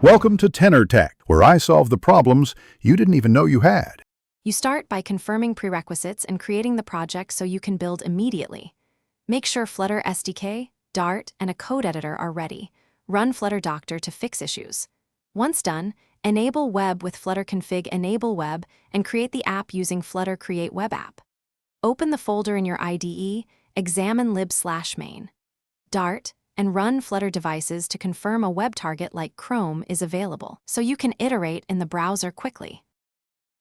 Welcome to Tenor Tech, where I solve the problems you didn't even know you had. You start by confirming prerequisites and creating the project so you can build immediately. Make sure Flutter SDK, Dart, and a code editor are ready. Run Flutter Doctor to fix issues. Once done, enable Web with Flutter Config Enable Web and create the app using Flutter Create Web App. Open the folder in your IDE, examine lib/main. Dart, and run Flutter devices to confirm a web target like Chrome is available, so you can iterate in the browser quickly.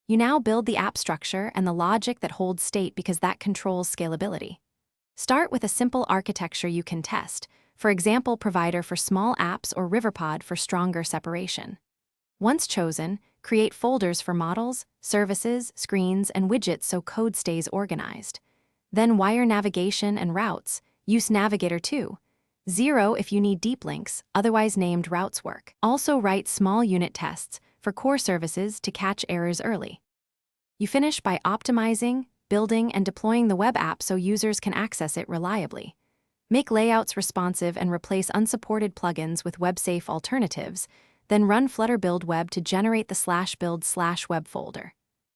You now build the app structure and the logic that holds state because that controls scalability. Start with a simple architecture you can test, for example provider for small apps or Riverpod for stronger separation. Once chosen, create folders for models, services, screens, and widgets so code stays organized. Then wire navigation and routes, use Navigator too. 0 if you need deep links, otherwise named routes work. Also write small unit tests for core services to catch errors early. You finish by optimizing, building, and deploying the web app so users can access it reliably. Make layouts responsive and replace unsupported plugins with web-safe alternatives, then run Flutter Build Web to generate the /build/web folder.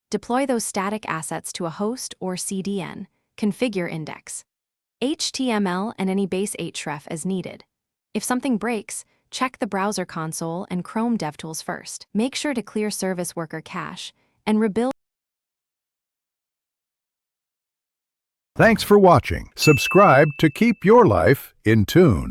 Deploy those static assets to a host or CDN, configure index. HTML and any base href as needed. If something breaks, check the browser console and Chrome DevTools first. Make sure to clear service worker cache and rebuild. Thanks for watching. Subscribe to keep your life in tune.